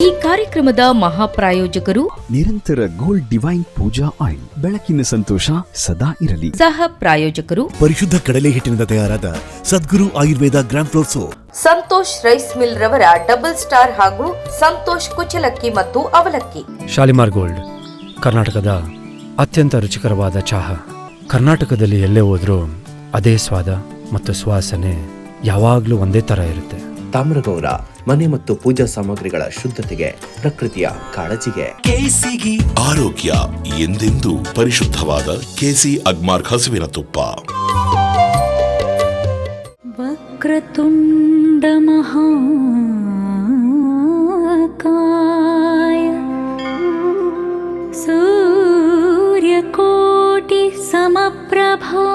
ಈ ಕಾರ್ಯಕ್ರಮದ ಮಹಾಪ್ರಾಯೋಜಕರು ನಿರಂತರ ಗೋಲ್ಡ್ ಡಿವೈನ್ ಪೂಜಾ ಆಯಿಲ್. ಬೆಳಕಿನ ಸಂತೋಷ ಸದಾ ಇರಲಿ. ಸಹ ಪ್ರಾಯೋಜಕರು ಪರಿಶುದ್ಧ ಕಡಲೆ ಹಿಟ್ಟಿನಿಂದ ತಯಾರಾದ Sadguru Ayurveda gram flour soap. Santosh rice mill ರವರ ಡಬಲ್ ಸ್ಟಾರ್ ಹಾಗೂ ಸಂತೋಷ್ ಕುಚಲಕ್ಕಿ ಮತ್ತು ಅವಲಕ್ಕಿ. ಶಾಲಿಮಾರ್ ಗೋಲ್ಡ್ ಕರ್ನಾಟಕದ ಅತ್ಯಂತ ರುಚಿಕರವಾದ ಚಹಾ. ಕರ್ನಾಟಕದಲ್ಲಿ ಎಲ್ಲೇ ಹೋದ್ರೂ ಅದೇ ಸ್ವಾದ ಮತ್ತು ಸುವಾಸನೆ ಯಾವಾಗಲೂ ಒಂದೇ ತರ ಇರುತ್ತೆ. ತಾಮ್ರಗೌಡ ಮನೆ ಮತ್ತು ಪೂಜಾ ಸಾಮಗ್ರಿಗಳ ಶುದ್ಧತೆಗೆ, ಪ್ರಕೃತಿಯ ಕಾಳಜಿಗೆ. ಕೆಸಿಗಿ ಆರೋಗ್ಯ ಎಂದೆಂದೂ ಪರಿಶುದ್ಧವಾದ ಕೆಸಿ ಅಗ್ಮಾರ್ ಹಸುವಿನ ತುಪ್ಪ. ವಕ್ರತುಂಡ ಮಹಾಕಾಯ ಸೂರ್ಯಕೋಟಿ ಸಮಪ್ರಭಾ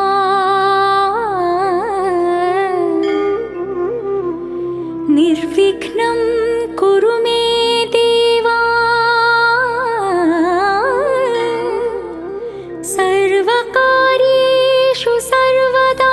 ನಿರ್ವಿಘ್ನಂ ಕುರು ಮೇ ದೇವಾ ಸರ್ವಕಾರ್ಯೇಷು ಸರ್ವದಾ.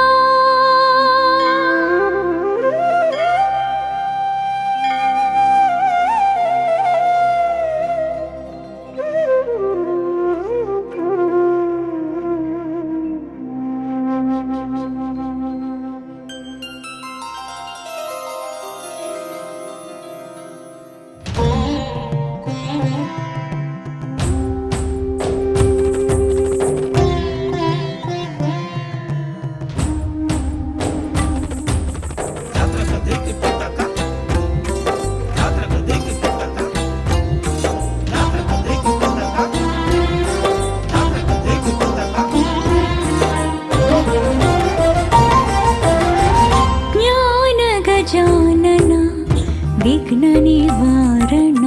ವಿಘ್ನ ನಿವಾರಣ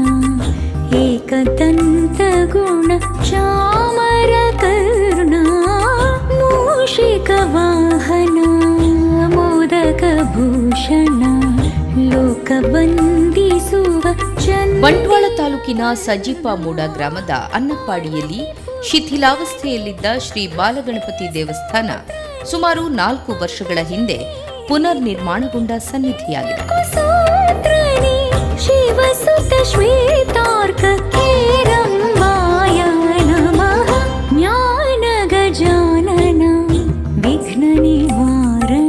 ಏಕದಂತ ಗುಣ ಚಾಮರ ಕರುಣ ಮೂಷಿಕ ವಾಹನ ಮೋದಕ ಭೂಷಣ ಲೋಕ ವಂದಿಸುವ. ಬಂಟ್ವಾಳ ತಾಲೂಕಿನ ಸಜಿಪಾಮೂಡ ಗ್ರಾಮದ ಅನ್ನಪ್ಪಾಡಿಯಲ್ಲಿ ಶಿಥಿಲಾವಸ್ಥೆಯಲ್ಲಿದ್ದ ಶ್ರೀ ಬಾಲಗಣಪತಿ ದೇವಸ್ಥಾನ ಸುಮಾರು 4 ವರ್ಷಗಳ ಹಿಂದೆ ಪುನರ್ ನಿರ್ಮಾಣಗೊಂಡ ಸನ್ನಿಧಿಯಾಗಿದೆ. ಶಿವಸುತ ಶ್ವೇತಾರ್ಕ ಕೇರಂಬಾಯ ನಮಃ ಜ್ಞಾನ ಗಜಾನನ ವಿಘ್ನ ನಿವಾರಣ.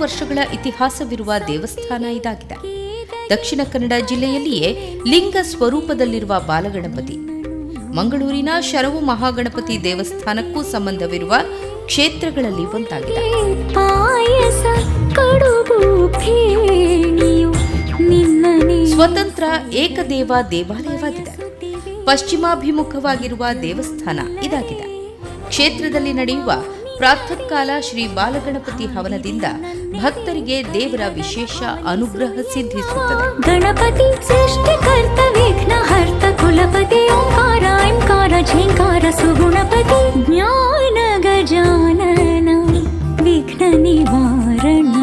ವರ್ಷಗಳ ಇತಿಹಾಸವಿರುವ ದೇವಸ್ಥಾನ ಇದಾಗಿದೆ. ದಕ್ಷಿಣ ಕನ್ನಡ ಜಿಲ್ಲೆಯಲ್ಲಿಯೇ ಲಿಂಗ ಸ್ವರೂಪದಲ್ಲಿರುವ ಬಾಲಗಣಪತಿ ಮಂಗಳೂರಿನ ಶರವು ಮಹಾಗಣಪತಿ ದೇವಸ್ಥಾನಕ್ಕೂ ಸಂಬಂಧವಿರುವ ಕ್ಷೇತ್ರಗಳಲ್ಲಿ ಒಂದಾಗಿದೆ. ಸ್ವತಂತ್ರ ಏಕದೇವ ದೇವಾಲಯವಾಗಿದೆ. ಪಶ್ಚಿಮಾಭಿಮುಖವಾಗಿರುವ ದೇವಸ್ಥಾನ ಇದಾಗಿದೆ. ಕ್ಷೇತ್ರದಲ್ಲಿ ನಡೆಯುವ ಪ್ರಾತಃ ಕಾಲ ಶ್ರೀ ಬಾಲಗಣಪತಿ ಹವನದಿಂದ ಭಕ್ತರಿಗೆ ದೇವರ ವಿಶೇಷ ಅನುಗ್ರಹ ಸಿದ್ಧಿಸುತ್ತದೆ. ಗಣಪತಿ ಸೃಷ್ಟಿಕರ್ತ ವಿಘ್ನ ಹರ್ತ ಕುಲಪತಿ ಓಂಕಾರ ಐಂಕಾರ ಝೇಂಕಾರ ಸುಗುಣಪತಿ ಜ್ಞಾನ ಗಜಾನನ ವಿಘ್ನ ನಿವಾರಣ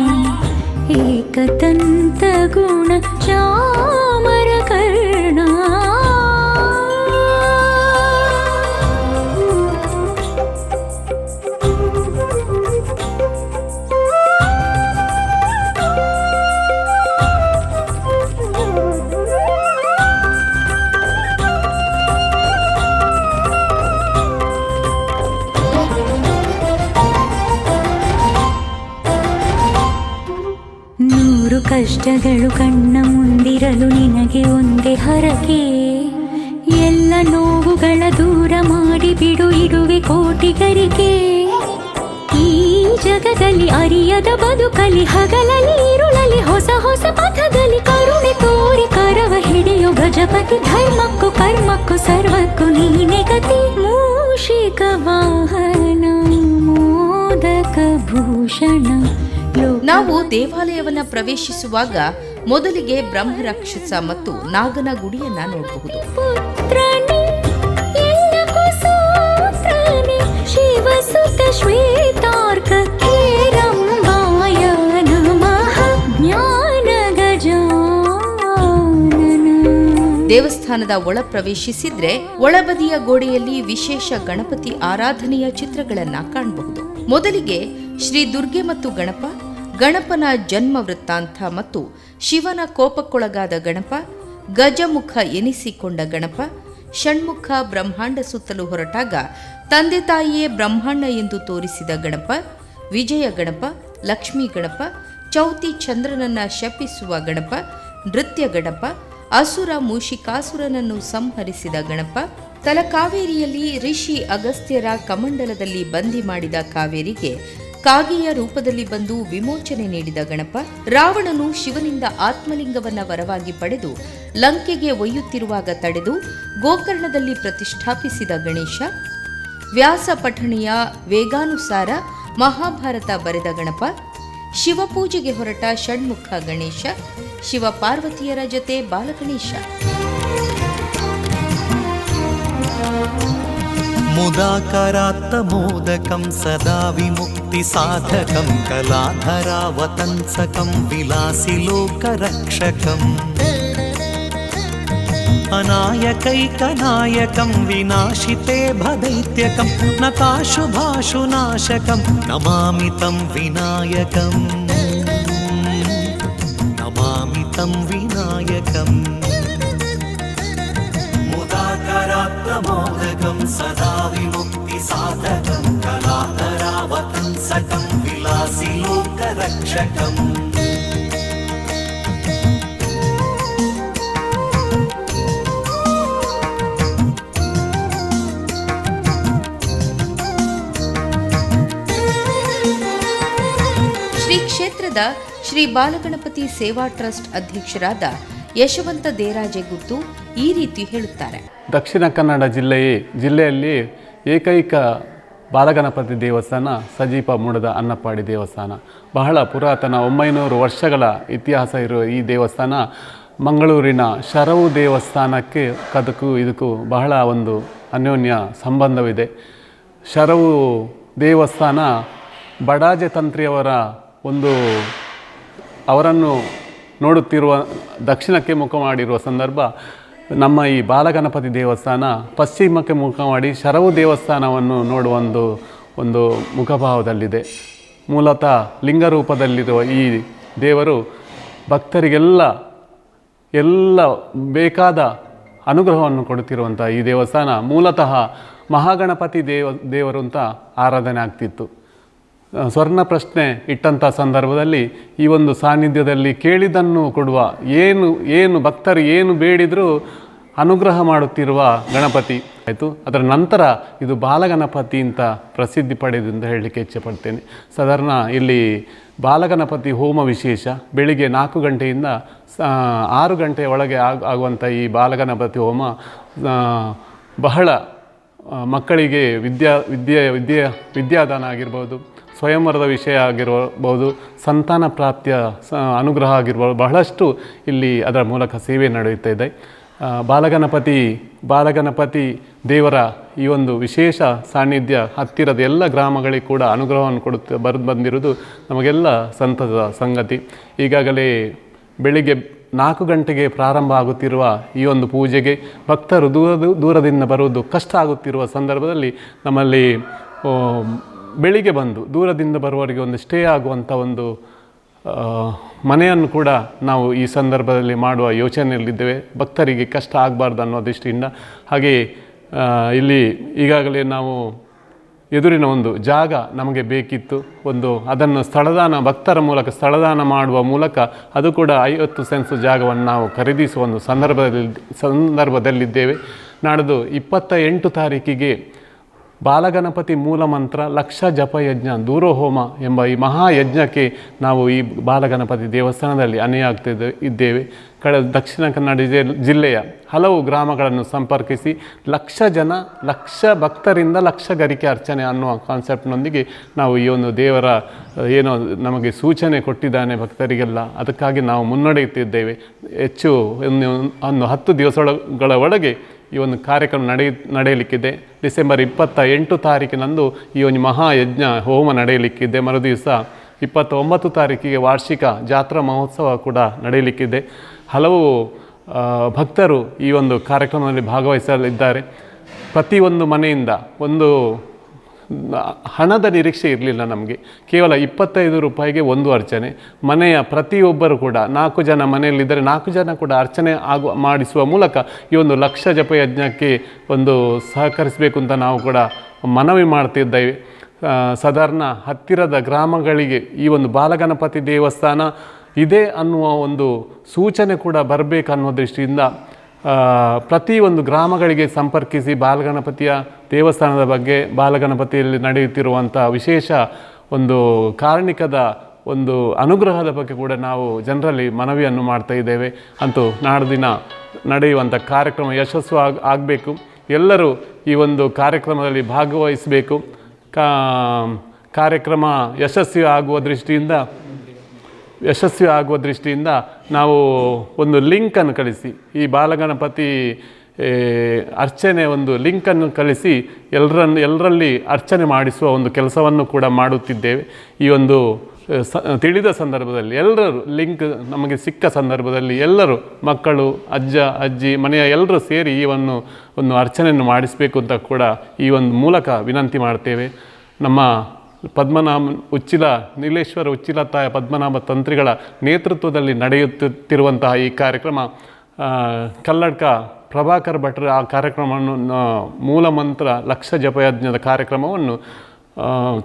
ಏಕದಂತ ಗುಣ ಚಾಮರ ಕರ್ಣ. ಕಷ್ಟಗಳು ಕಣ್ಣ ಮುಂದಿರಲು ನಿನಗೆ ಒಂದೇ ಹರಕೆ. ಎಲ್ಲ ನೋವುಗಳ ದೂರ ಮಾಡಿ ಬಿಡು ಇಡುವೆ ಕೋಟಿಗರಿಗೆ. ಈ ಜಗದಲ್ಲಿ ಅರಿಯದ ಬದುಕಲಿ ಹಗಲಲ್ಲಿ ಇರುಳಲಿ ಹೊಸ ಹೊಸ ಪಥದಲ್ಲಿ ಕರುಣೆ ತೋರಿ ಕರವ ಹಿಡಿಯೋ ಗಜಪತಿ. ಧರ್ಮಕ್ಕೂ ಕರ್ಮಕ್ಕೂ ಸರ್ವಕ್ಕೂ ನೀನೆ ಗತಿ. ಮೂಷಿಕ ವಾಹನ ಮೋದಕ ಭೂಷಣ. ನಾವು ದೇವಾಲಯವನ್ನ ಪ್ರವೇಶಿಸುವಾಗ ಮೊದಲಿಗೆ ಬ್ರಹ್ಮರಾಕ್ಷಸ ಮತ್ತು ನಾಗನ ಗುಡಿಯನ್ನ ನೋಡಬಹುದು. ಶಿವಸು ದೇವಸ್ಥಾನದ ಒಳ ಪ್ರವೇಶಿಸಿದ್ರೆ ಒಳಬದಿಯ ಗೋಡೆಯಲ್ಲಿ ವಿಶೇಷ ಗಣಪತಿ ಆರಾಧನೆಯ ಚಿತ್ರಗಳನ್ನ ಕಾಣಬಹುದು. ಮೊದಲಿಗೆ ಶ್ರೀ ದುರ್ಗೆ ಮತ್ತು ಗಣಪ, ಗಣಪನ ಜನ್ಮ ವೃತ್ತಾಂತ ಮತ್ತು ಶಿವನ ಕೋಪಕ್ಕೊಳಗಾದ ಗಣಪ, ಗಜಮುಖ ಎನಿಸಿಕೊಂಡ ಗಣಪ, ಷಣ್ಮುಖ ಬ್ರಹ್ಮಾಂಡ ಸುತ್ತಲೂ ಹೊರಟಾಗ ತಂದೆ ತಾಯಿಯೇ ಬ್ರಹ್ಮಾಂಡ ಎಂದು ತೋರಿಸಿದ ಗಣಪ, ವಿಜಯ ಗಣಪ, ಲಕ್ಷ್ಮೀ ಗಣಪ, ಚೌತಿ ಚಂದ್ರನನ್ನ ಶಪಿಸುವ ಗಣಪ, ನೃತ್ಯ ಗಣಪ, ಅಸುರ ಮೂಷಿಕಾಸುರನನ್ನು ಸಂಹರಿಸಿದ ಗಣಪ, ತಲಕಾವೇರಿಯಲ್ಲಿ ಋಷಿ ಅಗಸ್ತ್ಯರ ಕಮಂಡಲದಲ್ಲಿ ಬಂದಿ ಮಾಡಿದ ಕಾವೇರಿಗೆ ಕಾಗೆಯ ರೂಪದಲ್ಲಿ ಬಂದು ವಿಮೋಚನೆ ನೀಡಿದ ಗಣಪ, ರಾವಣನು ಶಿವನಿಂದ ಆತ್ಮಲಿಂಗವನ್ನ ವರವಾಗಿ ಪಡೆದು ಲಂಕೆಗೆ ಒಯ್ಯುತ್ತಿರುವಾಗ ತಡೆದು ಗೋಕರ್ಣದಲ್ಲಿ ಪ್ರತಿಷ್ಠಾಪಿಸಿದ ಗಣೇಶ, ವ್ಯಾಸ ಪಠಣೆಯ ವೇಗಾನುಸಾರ ಮಹಾಭಾರತ ಬರೆದ ಗಣಪ, ಶಿವಪೂಜೆಗೆ ಹೊರಟ ಷಣ್ಮುಖ ಗಣೇಶ, ಶಿವ ಪಾರ್ವತಿಯರ ಜೊತೆ ಬಾಲಗಣೇಶ. ಮುದಾಕರಾತ್ತಮೋದಕಂ ಸದಾ ವಿಮುಕ್ತಿ ಸಾಧಕಂ ಕಲಾಧರಾವತಂಸಕಂ ವಿಲಾಸಿ ಲೋಕರಕ್ಷಕಂ ಅನಾಯಕೈಕನಾಯಕಂ ವಿನಾಶಿತೆ ಭದೈತ್ಯಕಂ ನಕಾಶುಭಾಶುನಾಶಕಂ ನಮಾಮಿ ತಂ ವಿನಾಯಕಂ ನಮಾಮಿ ತಂ ವಿನಾಯಕಂ ಮುದಾಕರಾತ್ತಮೋದಕಂ ಸದಾ ವಿಮುಕ್ತಿ ಸಾಧಕಂ ಕಲಾಧರಾವತಂಸಕಂ ವಿಲಾಸಿ ಲೋಕರಕ್ಷಕಂ. ಶ್ರೀ ಕ್ಷೇತ್ರದ ಶ್ರೀ ಬಾಲಗಣಪತಿ ಸೇವಾ ಟ್ರಸ್ಟ್ ಅಧ್ಯಕ್ಷರಾದ ಯಶವಂತ ದೇರಾಜೆ ಗುತ್ತು ಈ ರೀತಿ ಹೇಳುತ್ತಾರೆ. ದಕ್ಷಿಣ ಕನ್ನಡ ಜಿಲ್ಲೆಯಲ್ಲಿ ಏಕೈಕ ಬಾಲಗಣಪತಿ ದೇವಸ್ಥಾನ ಸಜೀಪ ಮೂಡದ ಅನ್ನಪ್ಪಾಡಿ ದೇವಸ್ಥಾನ. ಬಹಳ ಪುರಾತನ 900 ವರ್ಷಗಳ ಇತಿಹಾಸ ಇರುವ ಈ ದೇವಸ್ಥಾನ ಮಂಗಳೂರಿನ ಶರವು ದೇವಸ್ಥಾನಕ್ಕೆ ಇದಕ್ಕೂ ಬಹಳ ಒಂದು ಅನ್ಯೋನ್ಯ ಸಂಬಂಧವಿದೆ. ಶರವು ದೇವಸ್ಥಾನ ಬಡಾಜೆ ತಂತ್ರಿಯವರ ಅವರನ್ನು ನೋಡುತ್ತಿರುವ ದಕ್ಷಿಣಕ್ಕೆ ಮುಖ ಮಾಡಿರುವ ಸಂದರ್ಭ ನಮ್ಮ ಈ ಬಾಲಗಣಪತಿ ದೇವಸ್ಥಾನ ಪಶ್ಚಿಮಕ್ಕೆ ಮುಖ ಮಾಡಿ ಶರವು ದೇವಸ್ಥಾನವನ್ನು ನೋಡುವ ಒಂದು ಮುಖಭಾವದಲ್ಲಿದೆ. ಮೂಲತಃ ಲಿಂಗರೂಪದಲ್ಲಿರುವ ಈ ದೇವರು ಭಕ್ತರಿಗೆಲ್ಲ ಬೇಕಾದ ಅನುಗ್ರಹವನ್ನು ಕೊಡುತ್ತಿರುವಂಥ ಈ ದೇವಸ್ಥಾನ ಮೂಲತಃ ಮಹಾಗಣಪತಿ ದೇವರು ಅಂತ ಆರಾಧನೆ ಆಗ್ತಿತ್ತು. ಸ್ವರ್ಣ ಪ್ರಶ್ನೆ ಇಟ್ಟಂಥ ಸಂದರ್ಭದಲ್ಲಿ ಈ ಒಂದು ಸಾನ್ನಿಧ್ಯದಲ್ಲಿ ಕೇಳಿದ್ದನ್ನು ಕೊಡುವ ಏನು ಭಕ್ತರು ಏನು ಬೇಡಿದರೂ ಅನುಗ್ರಹ ಮಾಡುತ್ತಿರುವ ಗಣಪತಿ ಆಯಿತು. ಅದರ ನಂತರ ಇದು ಬಾಲಗಣಪತಿ ಅಂತ ಪ್ರಸಿದ್ಧಿ ಪಡೆದು ಅಂತ ಹೇಳಲಿಕ್ಕೆ ಇಚ್ಛೆಪಡ್ತೇನೆ. ಸಾಧಾರಣ ಇಲ್ಲಿ ಬಾಲಗಣಪತಿ ಹೋಮ ವಿಶೇಷ ಬೆಳಿಗ್ಗೆ 4 ಗಂಟೆಯಿಂದ 6 ಗಂಟೆಯ ಒಳಗೆ ಆಗುವಂಥ ಈ ಬಾಲಗಣಪತಿ ಹೋಮ ಬಹಳ ಮಕ್ಕಳಿಗೆ ವಿದ್ಯಾದಾನ ಆಗಿರ್ಬೋದು, ಸ್ವಯಂವರದ ವಿಷಯ ಆಗಿರ್ಬೋದು, ಸಂತಾನ ಪ್ರಾಪ್ತಿಯ ಅನುಗ್ರಹ ಆಗಿರ್ಬೋದು, ಬಹಳಷ್ಟು ಇಲ್ಲಿ ಅದರ ಮೂಲಕ ಸೇವೆ ನಡೆಯುತ್ತಾ ಇದೆ. ಬಾಲಗಣಪತಿ ದೇವರ ಈ ಒಂದು ವಿಶೇಷ ಸಾನ್ನಿಧ್ಯ ಹತ್ತಿರದ ಎಲ್ಲ ಗ್ರಾಮಗಳಿಗೆ ಕೂಡ ಅನುಗ್ರಹವನ್ನು ಬಂದಿರುವುದು ನಮಗೆಲ್ಲ ಸಂತಸದ ಸಂಗತಿ. ಈಗಾಗಲೇ ಬೆಳಿಗ್ಗೆ 4 ಗಂಟೆಗೆ ಪ್ರಾರಂಭ ಆಗುತ್ತಿರುವ ಈ ಒಂದು ಪೂಜೆಗೆ ಭಕ್ತರು ದೂರದಿಂದ ಬರುವುದು ಕಷ್ಟ ಆಗುತ್ತಿರುವ ಸಂದರ್ಭದಲ್ಲಿ ನಮ್ಮಲ್ಲಿ ಬೆಳಿಗ್ಗೆ ಬಂದು ದೂರದಿಂದ ಬರುವವರಿಗೆ ಒಂದು ಸ್ಟೇ ಆಗುವಂಥ ಒಂದು ಮನೆಯನ್ನು ಕೂಡ ನಾವು ಈ ಸಂದರ್ಭದಲ್ಲಿ ಮಾಡುವ ಯೋಚನೆಯಲ್ಲಿದ್ದೇವೆ. ಭಕ್ತರಿಗೆ ಕಷ್ಟ ಆಗಬಾರ್ದು ಅನ್ನೋ ದೃಷ್ಟಿಯಿಂದ. ಹಾಗೆಯೇ ಇಲ್ಲಿ ಈಗಾಗಲೇ ನಾವು ಎದುರಿನ ಒಂದು ಜಾಗ ನಮಗೆ ಬೇಕಿತ್ತು. ಅದನ್ನು ಭಕ್ತರ ಮೂಲಕ ಸ್ಥಳದಾನ ಮಾಡುವ ಮೂಲಕ ಅದು ಕೂಡ 50 ಸೆನ್ಸ್ ಜಾಗವನ್ನು ನಾವು ಖರೀದಿಸುವ ಒಂದು ಸಂದರ್ಭದಲ್ಲಿದ್ದೇವೆ. ನಾಡ್ದು 28 ತಾರೀಕಿಗೆ ಬಾಲಗಣಪತಿ ಮೂಲ ಮಂತ್ರ ಲಕ್ಷ ಜಪಯಜ್ಞ ದೂರೋಹೋಮ ಎಂಬ ಈ ಮಹಾಯಜ್ಞಕ್ಕೆ ನಾವು ಈ ಬಾಲಗಣಪತಿ ದೇವಸ್ಥಾನದಲ್ಲಿ ಇದ್ದೇವೆ. ದಕ್ಷಿಣ ಕನ್ನಡ ಜಿಲ್ಲೆಯ ಹಲವು ಗ್ರಾಮಗಳನ್ನು ಸಂಪರ್ಕಿಸಿ ಲಕ್ಷ ಭಕ್ತರಿಂದ ಲಕ್ಷ ಗರಿಕೆ ಅರ್ಚನೆ ಅನ್ನುವ ಕಾನ್ಸೆಪ್ಟ್ನೊಂದಿಗೆ ನಾವು ಈ ಒಂದು ದೇವರ ಏನೋ ನಮಗೆ ಸೂಚನೆ ಕೊಟ್ಟಿದ್ದಾನೆ ಭಕ್ತರಿಗೆಲ್ಲ, ಅದಕ್ಕಾಗಿ ನಾವು ಮುನ್ನಡೆಯುತ್ತಿದ್ದೇವೆ. ಹೆಚ್ಚು ಒಂದು 10 ದಿವಸಗಳ ಒಳಗೆ ಈ ಒಂದು ಕಾರ್ಯಕ್ರಮ ನಡೆಯಲಿಕ್ಕಿದೆ. ಡಿಸೆಂಬರ್ 28 ತಾರೀಕಿನಂದು ಈ ಒಂದು ಮಹಾಯಜ್ಞ ಹೋಮ ನಡೆಯಲಿಕ್ಕಿದೆ. ಮರುದಿವಸ 29 ತಾರೀಕಿಗೆ ವಾರ್ಷಿಕ ಜಾತ್ರಾ ಮಹೋತ್ಸವ ಕೂಡ ನಡೆಯಲಿಕ್ಕಿದೆ. ಹಲವು ಭಕ್ತರು ಈ ಒಂದು ಕಾರ್ಯಕ್ರಮದಲ್ಲಿ ಭಾಗವಹಿಸಲಿದ್ದಾರೆ. ಪ್ರತಿಯೊಂದು ಮನೆಯಿಂದ ಒಂದು ಹಣದ ನಿರೀಕ್ಷೆ ಇರಲಿಲ್ಲ ನಮಗೆ. ಕೇವಲ 25 ರೂಪಾಯಿಗೆ ಒಂದು ಅರ್ಚನೆ. ಮನೆಯ ಪ್ರತಿಯೊಬ್ಬರು ಕೂಡ 4 ಜನ ಮನೆಯಲ್ಲಿದ್ದರೆ 4 ಜನ ಕೂಡ ಅರ್ಚನೆ ಮಾಡಿಸುವ ಮೂಲಕ ಈ ಒಂದು ಲಕ್ಷ ಜಪ ಯಜ್ಞಕ್ಕೆ ಒಂದು ಸಹಕರಿಸಬೇಕು ಅಂತ ನಾವು ಕೂಡ ಮನವಿ ಮಾಡ್ತಿದ್ದೇವೆ. ಸಾಧಾರಣ ಹತ್ತಿರದ ಗ್ರಾಮಗಳಿಗೆ ಈ ಒಂದು ಬಾಲಗಣಪತಿ ದೇವಸ್ಥಾನ ಇದೆ ಅನ್ನುವ ಒಂದು ಸೂಚನೆ ಕೂಡ ಬರಬೇಕನ್ನೋ ದೃಷ್ಟಿಯಿಂದ ಪ್ರತಿಯೊಂದು ಗ್ರಾಮಗಳಿಗೆ ಸಂಪರ್ಕಿಸಿ ಬಾಲಗಣಪತಿಯ ದೇವಸ್ಥಾನದ ಬಗ್ಗೆ, ಬಾಲಗಣಪತಿಯಲ್ಲಿ ನಡೆಯುತ್ತಿರುವಂಥ ವಿಶೇಷ ಒಂದು ಕಾರಣಿಕದ ಒಂದು ಅನುಗ್ರಹದ ಬಗ್ಗೆ ಕೂಡ ನಾವು ಜನರಲ್ಲಿ ಮನವಿಯನ್ನು ಮಾಡ್ತಾ ಇದ್ದೇವೆ. ಅಂತೂ ನಾಡ್ದಿನ ನಡೆಯುವಂಥ ಕಾರ್ಯಕ್ರಮ ಯಶಸ್ಸು ಆಗಬೇಕು. ಎಲ್ಲರೂ ಈ ಒಂದು ಕಾರ್ಯಕ್ರಮದಲ್ಲಿ ಭಾಗವಹಿಸಬೇಕು. ಕಾರ್ಯಕ್ರಮ ಯಶಸ್ವಿ ಆಗುವ ದೃಷ್ಟಿಯಿಂದ ನಾವು ಒಂದು ಲಿಂಕನ್ನು ಕಳಿಸಿ, ಈ ಬಾಲಗಣಪತಿ ಅರ್ಚನೆ ಒಂದು ಲಿಂಕನ್ನು ಕಳಿಸಿ ಎಲ್ಲರಲ್ಲಿ ಅರ್ಚನೆ ಮಾಡಿಸುವ ಒಂದು ಕೆಲಸವನ್ನು ಕೂಡ ಮಾಡುತ್ತಿದ್ದೇವೆ. ಈ ಒಂದು ತಿಳಿದ ಸಂದರ್ಭದಲ್ಲಿ ಎಲ್ಲರೂ ಲಿಂಕ್ ನಮಗೆ ಸಿಕ್ಕ ಸಂದರ್ಭದಲ್ಲಿ ಎಲ್ಲರೂ ಮಕ್ಕಳು, ಅಜ್ಜ ಅಜ್ಜಿ, ಮನೆಯ ಎಲ್ಲರೂ ಸೇರಿ ಈ ಒಂದು ಅರ್ಚನೆಯನ್ನು ಮಾಡಿಸಬೇಕು ಅಂತ ಕೂಡ ಈ ಒಂದು ಮೂಲಕ ವಿನಂತಿ ಮಾಡ್ತೇವೆ. ನಮ್ಮ ನೀಲೇಶ್ವರ ಉಚ್ಚಿಲತಾಯ ಪದ್ಮನಾಭ ತಂತ್ರಿಗಳ ನೇತೃತ್ವದಲ್ಲಿ ನಡೆಯುತ್ತಿರುವಂತಹ ಈ ಕಾರ್ಯಕ್ರಮ ಕಲ್ಲಡ್ಕ ಪ್ರಭಾಕರ್ ಭಟ್ರ ಆ ಕಾರ್ಯಕ್ರಮವನ್ನು ಮೂಲ ಮಂತ್ರ ಲಕ್ಷ ಜಪಯಜ್ಞದ ಕಾರ್ಯಕ್ರಮವನ್ನು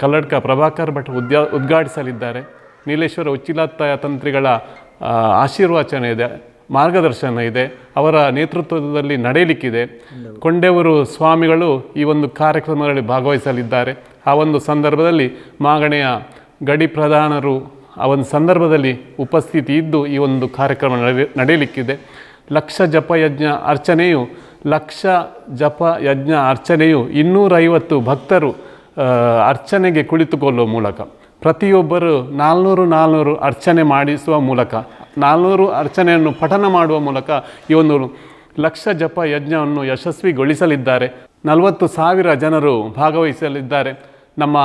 ಕಲ್ಲಡ್ಕ ಪ್ರಭಾಕರ್ ಭಟ್ರು ಉದ್ಘಾಟಿಸಲಿದ್ದಾರೆ. ನೀಲೇಶ್ವರ ಉಚ್ಚಿಲತಾಯ ತಂತ್ರಿಗಳ ಆಶೀರ್ವಚನ ಇದೆ, ಮಾರ್ಗದರ್ಶನ ಇದೆ, ಅವರ ನೇತೃತ್ವದಲ್ಲಿ ನಡೆಯಲಿಕ್ಕಿದೆ. ಕೊಂಡೆವರು ಸ್ವಾಮಿಗಳು ಈ ಒಂದು ಕಾರ್ಯಕ್ರಮದಲ್ಲಿ ಭಾಗವಹಿಸಲಿದ್ದಾರೆ. ಆ ಒಂದು ಸಂದರ್ಭದಲ್ಲಿ ಮಾಗಣೆಯ ಗಡಿ ಪ್ರಧಾನರು ಆ ಒಂದು ಸಂದರ್ಭದಲ್ಲಿ ಉಪಸ್ಥಿತಿ ಇದ್ದು ಈ ಒಂದು ಕಾರ್ಯಕ್ರಮ ನಡೆಯಲಿಕ್ಕಿದೆ. ಲಕ್ಷ ಜಪ ಯಜ್ಞ ಅರ್ಚನೆಯು 250 ಭಕ್ತರು ಅರ್ಚನೆಗೆ ಕುಳಿತುಕೊಳ್ಳುವ ಮೂಲಕ ಪ್ರತಿಯೊಬ್ಬರು 400 ಅರ್ಚನೆ ಮಾಡಿಸುವ ಮೂಲಕ 400 ಅರ್ಚನೆಯನ್ನು ಪಠನ ಮಾಡುವ ಮೂಲಕ ಈ ಒಂದು ಲಕ್ಷ ಜಪ ಯಜ್ಞವನ್ನು ಯಶಸ್ವಿಗೊಳಿಸಲಿದ್ದಾರೆ. 40,000 ಜನರು ಭಾಗವಹಿಸಲಿದ್ದಾರೆ. ನಮ್ಮ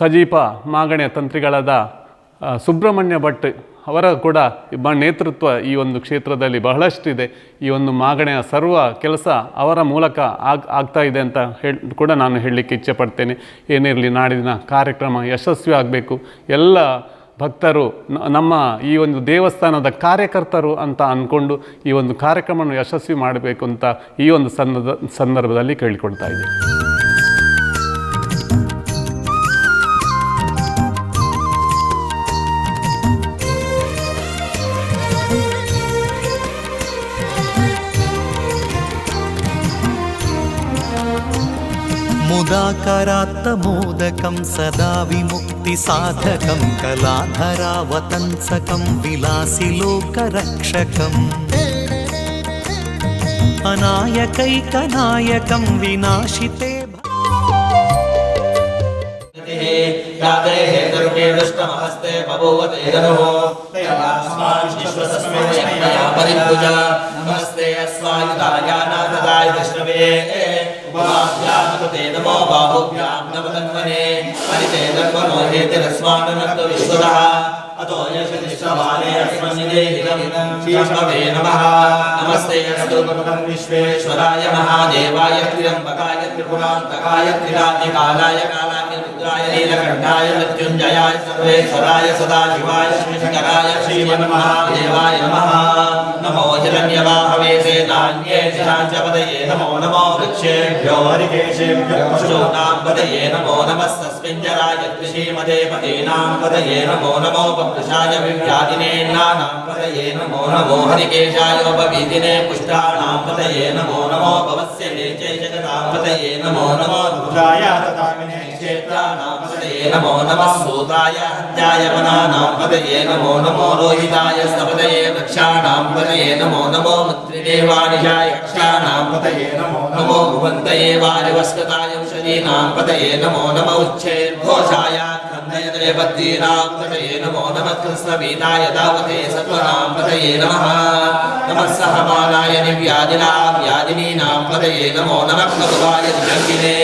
ಸಜೀಪ ಮಾಗಣೆಯ ತಂತ್ರಿಗಳಾದ ಸುಬ್ರಹ್ಮಣ್ಯ ಭಟ್ ಅವರ ಕೂಡ ನೇತೃತ್ವ ಈ ಒಂದು ಕ್ಷೇತ್ರದಲ್ಲಿ ಬಹಳಷ್ಟಿದೆ. ಈ ಒಂದು ಮಾಗಣೆಯ ಸರ್ವ ಕೆಲಸ ಅವರ ಮೂಲಕ ಆಗ್ತಾ ಇದೆ ಅಂತ ಕೂಡ ನಾನು ಹೇಳಲಿಕ್ಕೆ ಇಚ್ಛೆಪಡ್ತೇನೆ. ಏನಿರಲಿ, ನಾಡಿನ ಕಾರ್ಯಕ್ರಮ ಯಶಸ್ವಿ ಆಗಬೇಕು. ಎಲ್ಲ ಭಕ್ತರು ನಮ್ಮ ಈ ಒಂದು ದೇವಸ್ಥಾನದ ಕಾರ್ಯಕರ್ತರು ಅಂತ ಅಂದ್ಕೊಂಡು ಈ ಒಂದು ಕಾರ್ಯಕ್ರಮವನ್ನು ಯಶಸ್ವಿ ಮಾಡಬೇಕು ಅಂತ ಈ ಒಂದು ಸಂದರ್ಭದಲ್ಲಿ ಕೇಳಿಕೊಳ್ತಾ ಇದ್ದೀನಿ. मुदाकरात्तमोदकं सदा विमुक्तिसाधकं कलाधरावतंसकं विलासिलोकरक्षकम् अनायकैकनायकं विनाशिते नमस्ते अस्वायुधाय नाथदाय विष्णवे उपाभ्यामते नमो बाहुभ्यां नमतन्वने हरिते धर्मनो हेतिरस्माननत्व विश्वतः अतो यशनिष्ठवाने अस्मन्निदेहिनं शीर्षवे नमः नमस्ते अस्तु भगवन् विश्वेश्वराय महादेवाय त्र्यम्बकाय त्रिपुरान्तकाय त्रिराजिकालाय कालाग्निरुद्राय नीलकण्ठाय मृत्युञ्जयाय सर्वेश्वराय सदाशिवाय श्रीशंकराय श्रीमन्महादेवाय नमः नमो हिरण्यवाहवे सेनान्ये शिराञ्चपदये नमो नमो वृक्षेभ्यो हरिकेशेभ्यो पशूनां पदये नमो नमस्तस्मिञ्जराय कृषीमदे पतीनां पदये नमो नमो पपुषाय विव्याधिने नानां पदये नमो नमो हरिकेशायोपवीदिने पुष्टानां पदये नमो नमो भवस्य नेचे जगतां पदये नमो नमो रुद्राय तथामिने क्षेत्राणां पदये नमो नमः सूताय हत्याय वनानां पदये नमो नमो रोहिताय स्तपदये वृक्षाणां पदये नमो नमो मन्त्रिदेवानिशाय यक्षाणां पदये नमो नमो भुवन्तये वारिवस्कताय औषधीनां पदये नमो नमो उच्छेद्घोषाय खण्डयते पद्दीनां पतये नमो नमः कृष्णवीताय दावते सत्वनां पतये नमः नमः सहमानाय निव्यादिनां व्यादिनीनां पतये नमो नमः ककुवाय निशङ्किने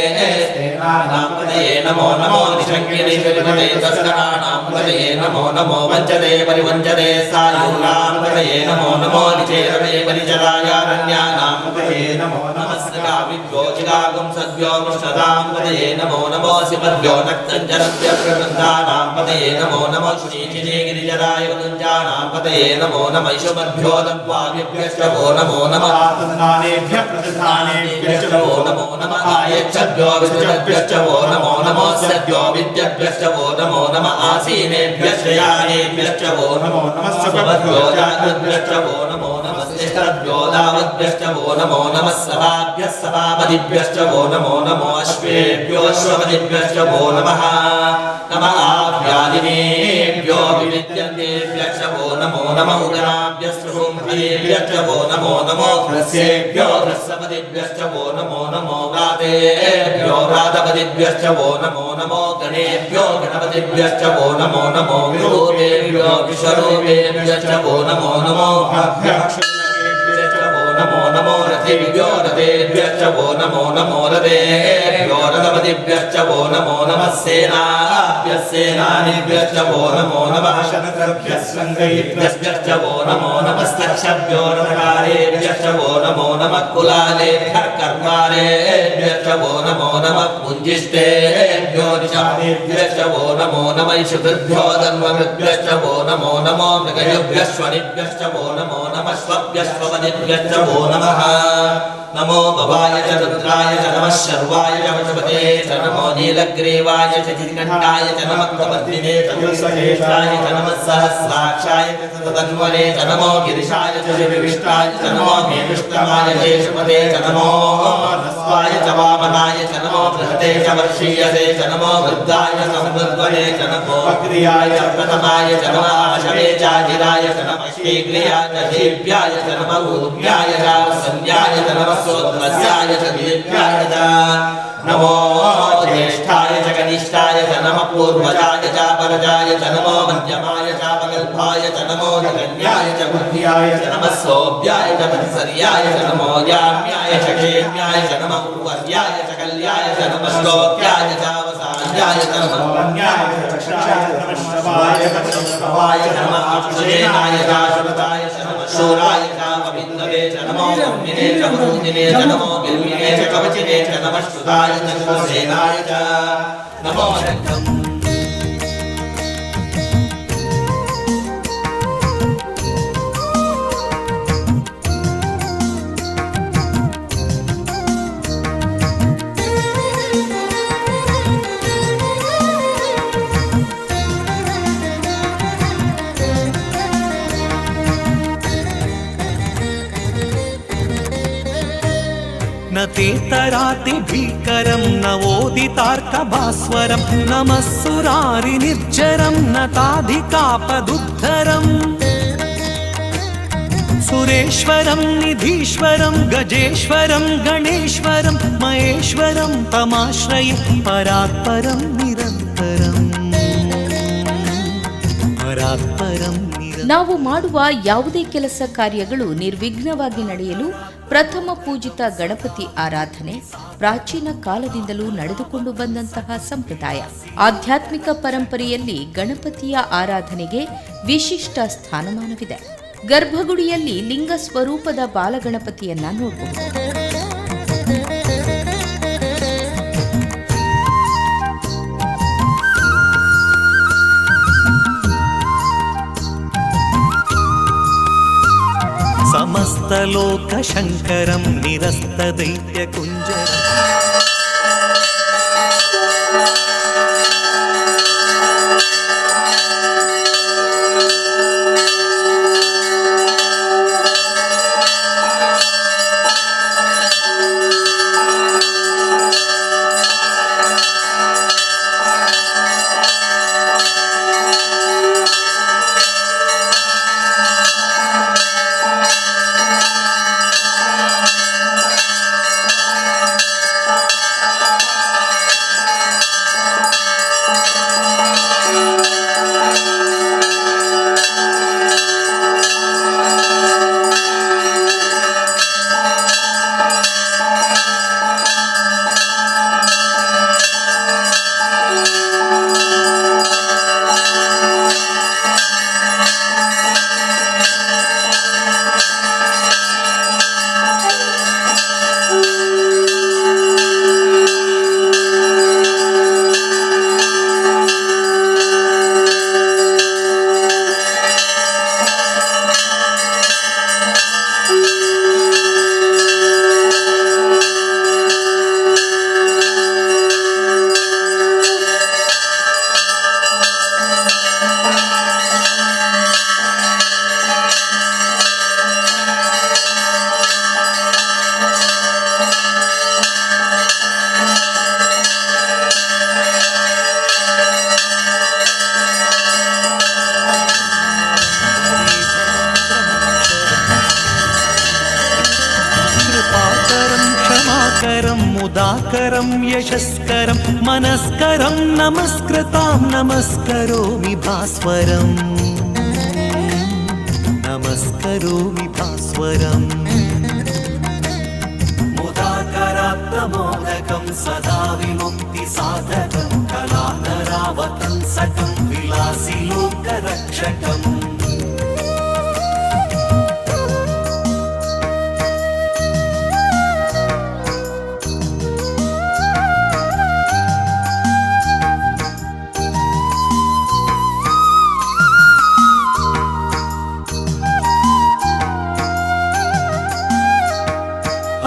नां पतये नमो नमो निशङ्किने विपदे तस्कराणां पतये नमो नमो वञ्चते परिवञ्चते सायूनां पतये नमो नमो निचेरवे परिचरायारण्यानां पतये नमो नमस्का विद्योजिगागुं सद्यो मुष्टदां पतये नमो नमो शिवद्यो नक्तञ्जरस्य प्रबन्धानां पतये नमो नमो श्रीचिने गिरिजराय वदञ्जानां पतये नमो नमः शुभभ्यो दद्वाभ्यश्च वो नमो नमः आत्मदानेभ्यः प्रतिदानेभ्यश्च वो नमो नमः आयच्छद्भ्यो विसृजद्भ्यश्च वो नमो नमो सद्यो विद्यभ्यश्च वो नमो नमः आसीनेभ्यश्च यानेभ्यश्च वो नमो नमः सुभद्भ्यो जातभ्यश्च वो नमो नमः श्रेष्ठभ्यो दावद्भ्यश्च वो नमो नमः सभाभ्यः सभापतिभ्यश्च वो नमो नमो अश्वेभ्यो अश्वपतिभ्यश्च वो नमः नमः आभ्यादिनेभ्यो विविद्यन्तेभ्यश्च वो नमो नमः उदराभ्यश्च हुंभ्येभ्यश्च वो नमो नमो ह्रस्येभ्यो ह्रस्वपतिभ्यश्च वो नमो नमो व्रातेभ्यो व्रातपतिभ्यश्च वो नमो नमो गणेभ्यो गणपतिभ्यश्च वो नमो नमो विरूपेभ्यो विश्वरूपेभ्यश्च वो नमो नमो नमो नमो रथेभ्यो रथेभ्यश्च वो नमो नमो रथेभ्यो रथपतिभ्यश्च वो नमो नमः सेनाभ्यः सेनानिभ्यश्च वो नमो नमः शतद्रभ्यश्च वो नमो नमस्तक्षभ्यो रथकारेभ्यश्च वो नमो नमः कुलालेभ्यः कर्मारेभ्यश्च वो नमो नमः पुञ्जिष्टेभ्यो निशानेभ्यश्च वो नमो नमः शुभभ्यो धन्वभ्यश्च वो नमो नमो मृगयुभ्यश्वनिभ्यश्च वो नमो नमः स्वभ्यश्वपदिभ्यश्च वो नमः नमो भवाय च रुद्राय च नमः शर्वाय च वशपते च नमो नीलग्रीवाय च चितिकण्ठाय च नमः कपद्मिने च दुःसहेशाय च नमः सहस्राक्षाय च तन्वने च नमो गिरिशाय च विविष्टाय च नमो मेविष्टमाय शेषपते च नमो नस्वाय च वामनाय च नमो बृहते च वर्षीयसे च नमो वृद्धाय च समृद्ध्वने च नमो अग्र्याय च प्रथमाय च नमः आशवे चाजिराय च नमः शीघ्रियाय च देव्याय च नमः ऊर्ध्याय च संज्ञाय च नमः सोध्वस्याय च देव्याय च नमो ज्येष्ठाय च कनिष्ठाय च नमः पूर्वजाय च परजाय च नमो मध्यमाय च अपगल्भाय च नमो जगन्याय च बुद्ध्याय च नमः सोऽभ्याय च परिसर्याय च नमो याम्याय च क्षेम्याय च नमः उर्वर्याय च कल्याय च नमः श्लोक्याय च अवसान्याय च नमः वन्याय च रक्षाय च नमः श्रवाय च प्रभवाय च नमः अक्षयेनाय च शुभताय च नमः शूराय च कविन्दवे च नमो ब्रह्मिणे च वरुणिने च नमो बिल्विने च कवचिने च नमः श्रुताय च सेनाय च नमो रक्तम् न तेतराति भीकरं न ओदितार्कभास्वरं नमः सुरारि निर्जरं न ताधिकापदुद्धरम् सुरेश्वरं निधीश्वरं गजेश्वरं गणेश्वरं महेश्वरं तमाश्रये परात्परं निरन्तरम् परात्परं ನಾವು ಮಾಡುವ ಯಾವುದೇ ಕೆಲಸ ಕಾರ್ಯಗಳು ನಿರ್ವಿಘ್ನವಾಗಿ ನಡೆಯಲು ಪ್ರಥಮ ಪೂಜಿತ ಗಣಪತಿ ಆರಾಧನೆ ಪ್ರಾಚೀನ ಕಾಲದಿಂದಲೂ ನಡೆದುಕೊಂಡು ಬಂದಂತಹ ಸಂಪ್ರದಾಯ. ಆಧ್ಯಾತ್ಮಿಕ ಪರಂಪರೆಯಲ್ಲಿ ಗಣಪತಿಯ ಆರಾಧನೆಗೆ ವಿಶಿಷ್ಟ ಸ್ಥಾನಮಾನವಿದೆ. ಗರ್ಭಗುಡಿಯಲ್ಲಿ ಲಿಂಗ ಸ್ವರೂಪದ ಬಾಲಗಣಪತಿಯನ್ನ ನೋಡಬಹುದು. समस्तलोकशङ्करं निरस्तदैत्यकुञ्जरम् मुदाकरं यशस्करं मनस्करं नमस्कृतां नमस्करोमि भास्वरम् नमस्करोमि भास्वरम् मुदाकरात्मोदकं सदा विमुक्तिसाधकं कलाधरावतंसकं विलासि लोकरक्षकम्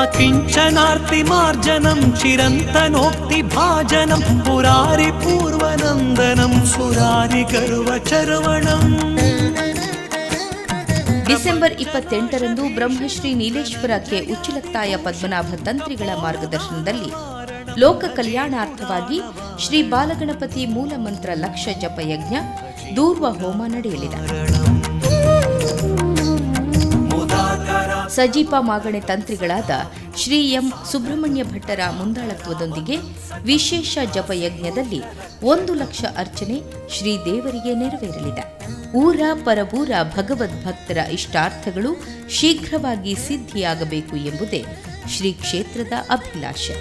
अकिञ्चनार्तिमार्जनं चिरन्तनोक्तिभाजनं पुरारिपूर्वनन्दनं सुरारिगर्वचर्वणम् ಡಿಸೆಂಬರ್ 28ರಂದು ಬ್ರಹ್ಮಶ್ರೀ ನೀಲೇಶ್ವರ ಕೆ ಉಚ್ಚಿಲತ್ತಾಯ ಪದ್ಮನಾಭ ತಂತ್ರಿಗಳ ಮಾರ್ಗದರ್ಶನದಲ್ಲಿ ಲೋಕ ಕಲ್ಯಾಣಾರ್ಥವಾಗಿ ಶ್ರೀ ಬಾಲಗಣಪತಿ ಮೂಲಮಂತ್ರ ಲಕ್ಷ ಜಪಯಜ್ಞ ದೂರ್ವ ಹೋಮ ನಡೆಯಲಿದೆ. ಸಜೀಪ ಮಾಗಣೆ ತಂತ್ರಿಗಳಾದ ಶ್ರೀ ಎಂ ಸುಬ್ರಹ್ಮಣ್ಯ ಭಟ್ಟರ ಮುಂದಾಳತ್ವದೊಂದಿಗೆ ವಿಶೇಷ ಜಪಯಜ್ಞದಲ್ಲಿ 1 ಲಕ್ಷ ಅರ್ಚನೆ ಶ್ರೀದೇವರಿಗೆ ನೆರವೇರಲಿದೆ. ಊರ ಪರಬೂರ ಭಗವದ್ಭಕ್ತರ ಇಷ್ಟಾರ್ಥಗಳು ಶೀಘ್ರವಾಗಿ ಸಿದ್ಧಿಯಾಗಬೇಕು ಎಂಬುದೇ ಶ್ರೀ ಕ್ಷೇತ್ರದ ಅಭಿಲಾಷೆ.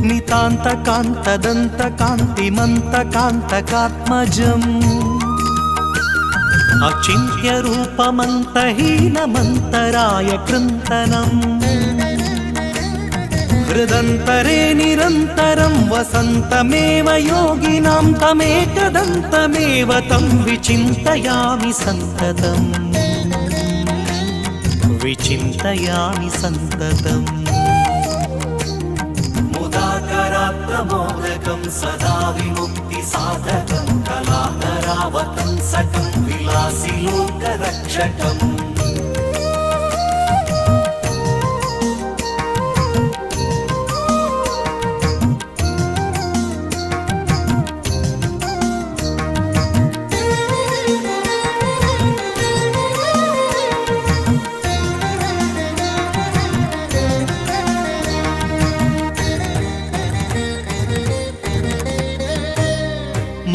ನಿತಾಂತ ಕಾಂತದಂತ ಕಾಂತಿಮಂತ ಕಾಂತಕಾತ್ಮಜಂ ಅಚಿಂತ್ಯ ರೂಪಮಂತಹೀನಮಂತರಾಯ ಕೃಂತನಂ ಹೃದಂತರೇ ನಿರಂತರಂ ವಸಂತಮೇವ ಯೋಗಿನಾಂ ತಮೇಕದಂತಮೇವ ತಂ ವಿಚಿಂತಯಾಮಿ ಸಂತತಂ ವಿಚಿಂತಯಾಮಿ ಸಂತತಂ ಮುದಾಕರಾತ್ಮೋದಕಂ ಸದಾ ವಿಮುಕ್ತಿಸಾಧಕಂ ಕಲಾಧರಾವತಂಸಕಂ ವಿಲಾಸಿ ಲೋಕರಕ್ಷಕಂ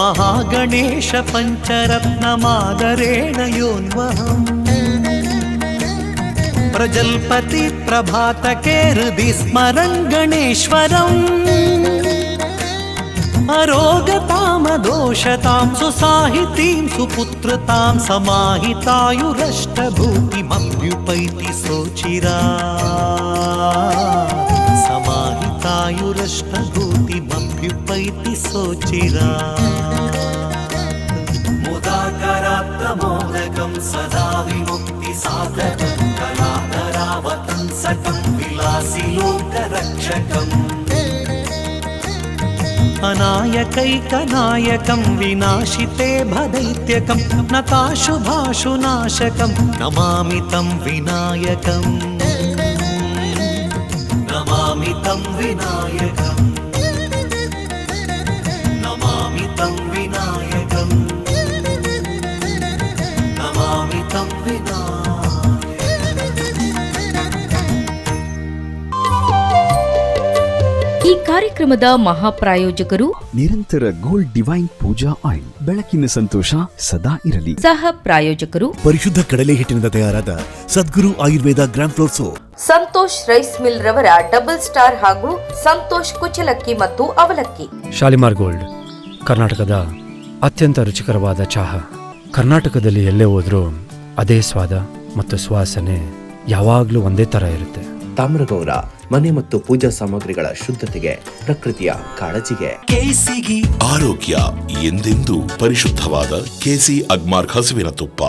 महागणेश पञ्चरत्नमादरेण योन्वहम् प्रजल्पति प्रभातके हृदि स्मरन् गणेश्वरम् अरोगतामदोषतां सुसाहितीं सुपुत्रतां समाहितायुरष्टभूतिमभ्युपैति सोचिरा समाहितायुरष्टभूतिमभ्युपैति सोचिरा मुदाकरात्मोदकं सदा विमुक्तिसाधकं कलाधरावतंसकं विलासि लोकरक्षकम् अनायकैकनायकं विनाशिते भदैत्यकं नताशुभाशुनाशकं नमामि तं विनायकम् नमामि तं विनायकम् नमामि तं विनायकम् नमामि तं ಈ ಕಾರ್ಯಕ್ರಮದ ಮಹಾಪ್ರಾಯೋಜಕರು ನಿರಂತರ ಗೋಲ್ಡ್ ಡಿವೈನ್ ಪೂಜಾ ಆಯಿಲ್. ಬೆಳಕಿನ ಸಂತೋಷ ಸದಾ ಇರಲಿ. ಸಹ ಪ್ರಾಯೋಜಕರು ಪರಿಶುದ್ಧ ಕಡಲೆ ಹಿಟ್ಟಿನಿಂದ ತಯಾರಾದ Sadguru Ayurveda gram flour soap. Santosh rice mill ರವರ ಡಬಲ್ ಸ್ಟಾರ್ ಹಾಗೂ ಸಂತೋಷ್ ಕುಚಲಕ್ಕಿ ಮತ್ತು ಅವಲಕ್ಕಿ. ಶಾಲಿಮಾರ್ ಗೋಲ್ಡ್ ಕರ್ನಾಟಕದ ಅತ್ಯಂತ ರುಚಿಕರವಾದ ಚಹಾ. ಕರ್ನಾಟಕದಲ್ಲಿ ಎಲ್ಲೇ ಹೋದ್ರೂ ಅದೇ ಸ್ವಾದ ಮತ್ತು ಸುವಾಸನೆ ಯಾವಾಗಲೂ ಒಂದೇ ತರ ಇರುತ್ತೆ. ತಾಮ್ರಗೌಡ ಮನೆ ಮತ್ತು ಪೂಜಾ ಸಾಮಗ್ರಿಗಳ ಶುದ್ಧತೆಗೆ, ಪ್ರಕೃತಿಯ ಕಾಳಜಿಗೆ. ಆರೋಗ್ಯ ಎಂದೆಂದೂ ಪರಿಶುದ್ಧವಾದ ಕೆಸಿ ಅಗ್ಮಾರ್ಕ್ ಹಸುವಿನ ತುಪ್ಪ.